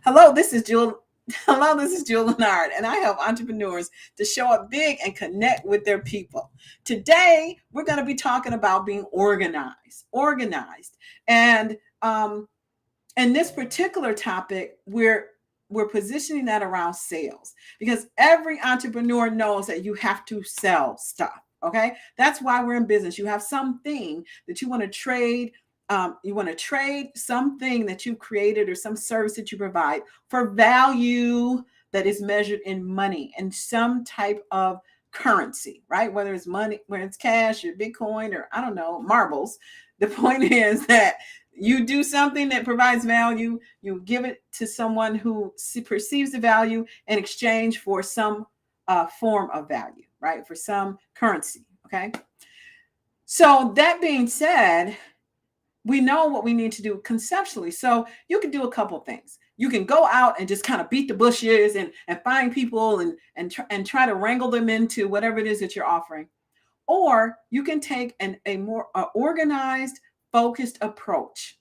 Hello, this is Jewel. Hello, this is Jewel Leonard, and I help entrepreneurs to show up big and connect with their people. Today, we're going to be talking about being organized, and in this particular topic, we're positioning that around sales because every entrepreneur knows that you have to sell stuff. Okay, that's why we're in business. You have something that you want to trade. You want to trade something that you created or some service that you provide for value that is measured in money and some type of currency, right? Whether it's money, whether it's cash or Bitcoin or I don't know, marbles. The point is that you do something that provides value, you give it to someone who perceives the value in exchange for some form of value, right? For some currency, okay? So that being said, we know what we need to do conceptually. So you can do a couple things. You can go out and just kind of beat the bushes and find people and try to wrangle them into whatever it is that you're offering. Or you can take a more organized, focused approach.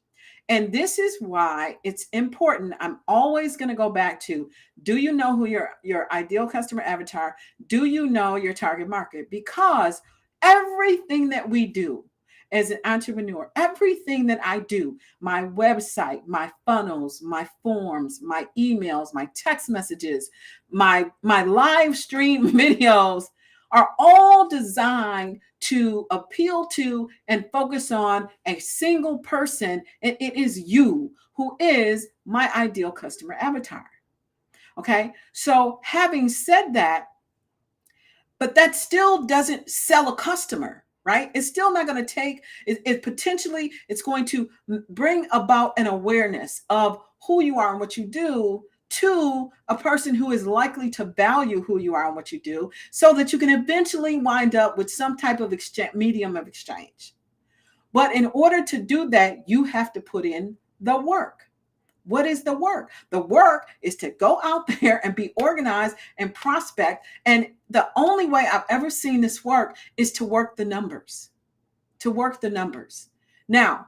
And this is why it's important. I'm always going to go back to, do you know who your ideal customer avatar? Do you know your target market? Because everything that we do as an entrepreneur, everything that I do, my website, my funnels, my forms, my emails, my text messages, my live stream videos are all designed to appeal to and focus on a single person, and it is you who is my ideal customer avatar. Okay, so having said that, but that still doesn't sell a customer, right? It's still not going to take it potentially it's going to bring about an awareness of who you are and what you do to a person who is likely to value who you are and what you do, so that you can eventually wind up with some type of medium of exchange. But in order to do that, you have to put in the work. What is the work? The work is to go out there and be organized and prospect. And the only way I've ever seen this work is to work the numbers, to work the numbers. Now,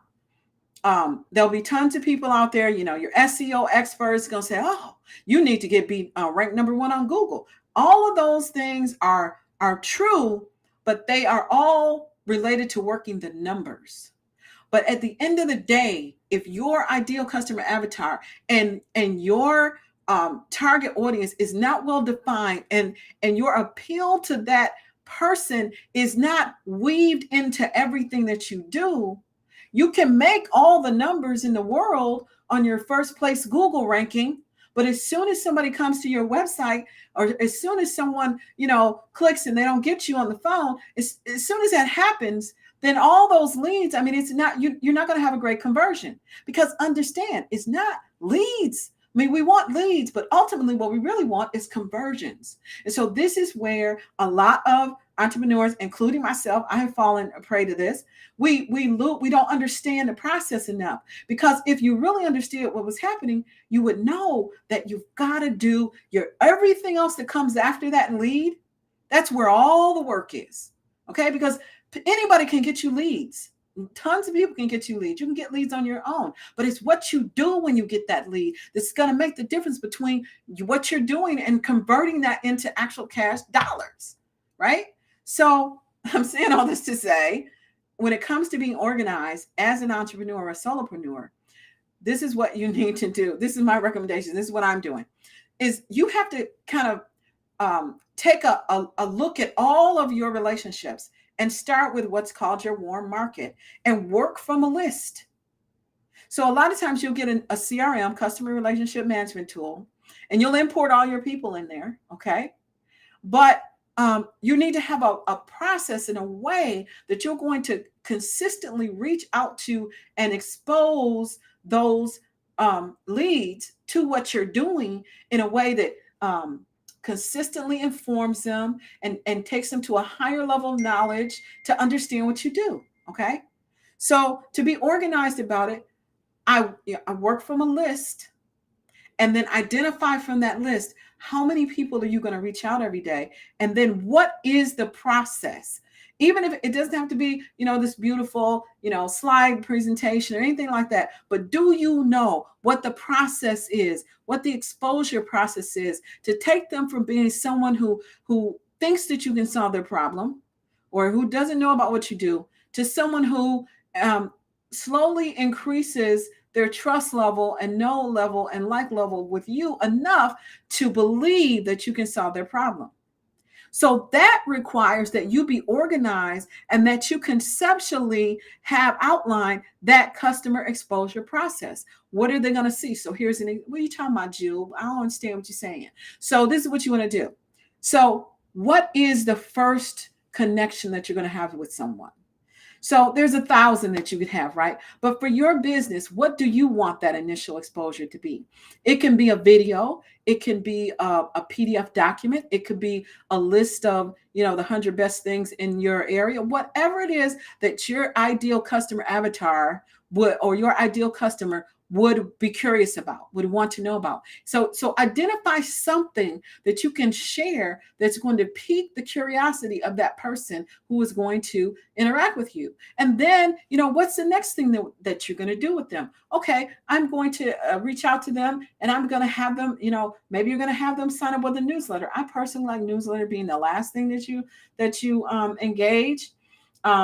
there'll be tons of people out there, your SEO experts going to say, oh, you need to get ranked number one on Google. All of those things are true, but they are all related to working the numbers. But at the end of the day, if your ideal customer avatar and your target audience is not well defined, and your appeal to that person is not weaved into everything that you do, you can make all the numbers in the world on your first place Google ranking. But as soon as somebody comes to your website, or as soon as someone, clicks and they don't get you on the phone, as soon as that happens, then all those leads, it's not, you're not going to have a great conversion. Because understand, it's not leads. We want leads, but ultimately what we really want is conversions. And so this is where a lot of entrepreneurs, including myself, I have fallen prey to this. We don't understand the process enough. Because if you really understood what was happening, you would know that you've got to do everything else that comes after that lead. That's where all the work is. Okay, because anybody can get you leads. Tons of people can get you leads. You can get leads on your own, but it's what you do when you get that lead that's going to make the difference between what you're doing and converting that into actual cash dollars, right? So I'm saying all this to say, when it comes to being organized as an entrepreneur or a solopreneur, this is what you need to do. This is my recommendation. This is what I'm doing, is you have to kind of take a look at all of your relationships and start with what's called your warm market and work from a list. So a lot of times you'll get a CRM, customer relationship management tool, and you'll import all your people in there. Okay. But you need to have a process in a way that you're going to consistently reach out to and expose those leads to what you're doing in a way that consistently informs them and takes them to a higher level of knowledge to understand what you do. Okay. So to be organized about it, I work from a list and then identify from that list, how many people are you going to reach out every day? And then what is the process? Even if it doesn't have to be, this beautiful, slide presentation or anything like that. But do you know what the process is, what the exposure process is to take them from being someone who thinks that you can solve their problem or who doesn't know about what you do to someone who um, slowly increases their trust level and know level and like level with you enough to believe that you can solve their problem. So that requires that you be organized and that you conceptually have outlined that customer exposure process. What are they going to see? So here's what are you talking about, Jill? I don't understand what you're saying. So this is what you want to do. So what is the first connection that you're going to have with someone? So there's 1,000 that you could have, right? But for your business, what do you want that initial exposure to be? It can be a video. It can be a PDF document. It could be a list of, the 100 best things in your area. Whatever it is that your ideal customer avatar would, or your ideal customer would be curious about, would want to know about. So identify something that you can share that's going to pique the curiosity of that person who is going to interact with you. And then, what's the next thing that you're going to do with them? Okay, I'm going to reach out to them and I'm going to have them, maybe you're going to have them sign up with a newsletter. I personally like newsletter being the last thing that you engage.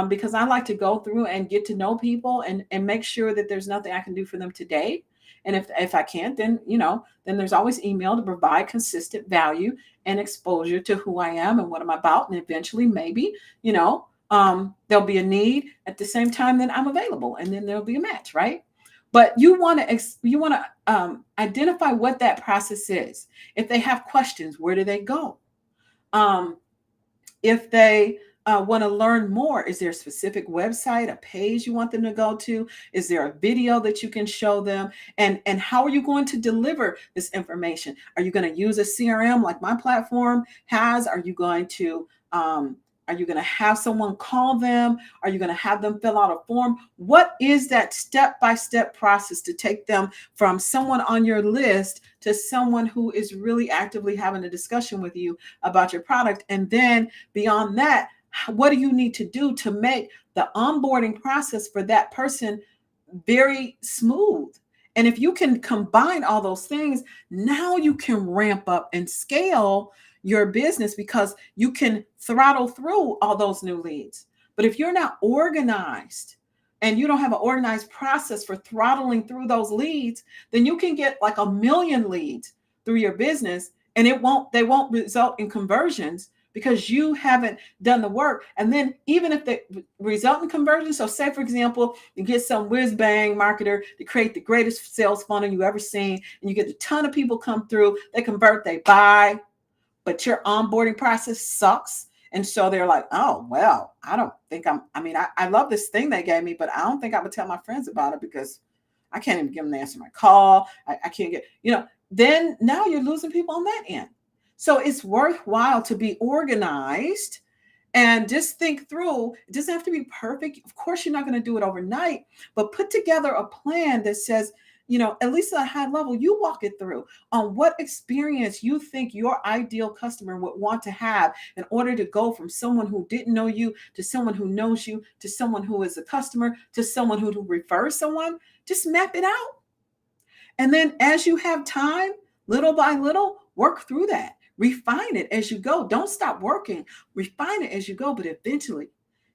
Because I like to go through and get to know people and make sure that there's nothing I can do for them today. And if I can't, then, then there's always email to provide consistent value and exposure to who I am and what I'm about. And eventually, maybe, there'll be a need at the same time that I'm available, and then there'll be a match, right? But you want to identify what that process is. If they have questions, where do they go? If they want to learn more, is there a specific website, a page you want them to go to? Is there a video that you can show them? And how are you going to deliver this information? Are you going to use a CRM like my platform has? Are you going to have someone call them? Are you going to have them fill out a form? What is that step-by-step process to take them from someone on your list to someone who is really actively having a discussion with you about your product? And then beyond that, what do you need to do to make the onboarding process for that person very smooth? And if you can combine all those things, now you can ramp up and scale your business because you can throttle through all those new leads. But if you're not organized and you don't have an organized process for throttling through those leads, then you can get like 1,000,000 leads through your business and they won't result in conversions because you haven't done the work. And then even if they result in conversion, so say, for example, you get some whiz bang marketer to create the greatest sales funnel you ever seen, and you get a ton of people come through, they convert, they buy, but your onboarding process sucks. And so they're like, oh, well, I don't think I love this thing they gave me, but I don't think I would tell my friends about it because I can't even get them to answer my call. I can't get, then now you're losing people on that end. So it's worthwhile to be organized and just think through. It doesn't have to be perfect. Of course, you're not going to do it overnight, but put together a plan that says, at least at a high level, you walk it through on what experience you think your ideal customer would want to have in order to go from someone who didn't know you to someone who knows you, to someone who is a customer, to someone who refers someone. Just map it out. And then as you have time, little by little, work through that. Refine it as you go. Don't stop working. Refine it as you go. But eventually,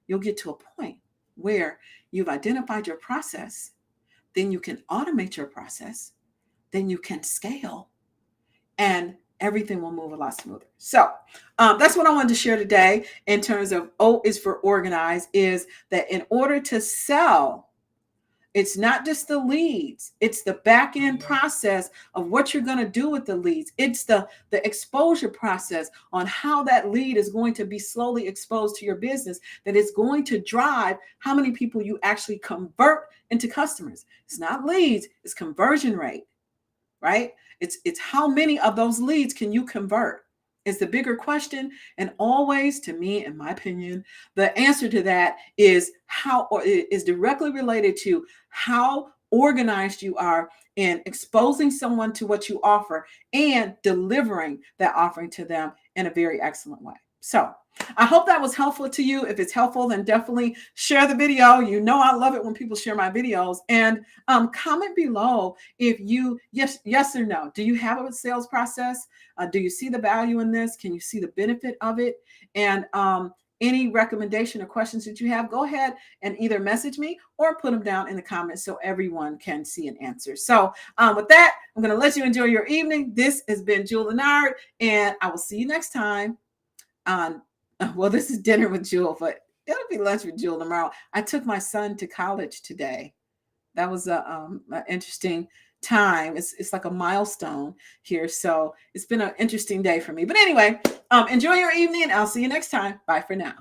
you'll get to a point where you've identified your process. Then you can automate your process. Then you can scale. And everything will move a lot smoother. So that's what I wanted to share today in terms of O is for organize, is that in order to sell, it's not just the leads. It's the back end process of what you're going to do with the leads. It's the exposure process on how that lead is going to be slowly exposed to your business that is going to drive how many people you actually convert into customers. It's not leads, it's conversion rate, right? It's how many of those leads can you convert is the bigger question. And always, to me, in my opinion, the answer to that is is directly related to how organized you are in exposing someone to what you offer and delivering that offering to them in a very excellent way. So I hope that was helpful to you. If it's helpful, then definitely share the video. You know I love it when people share my videos. And comment below if you, yes or no. Do you have a sales process? Do you see the value in this? Can you see the benefit of it? And any recommendation or questions that you have, go ahead and either message me or put them down in the comments so everyone can see an answer. So with that, I'm going to let you enjoy your evening. This has been Jewel Leonard, and I will see you next time on, well, this is dinner with Jewel, but it'll be lunch with Jewel tomorrow. I took my son to college today. That was an interesting time. It's like a milestone here. So it's been an interesting day for me. But anyway, enjoy your evening, and I'll see you next time. Bye for now.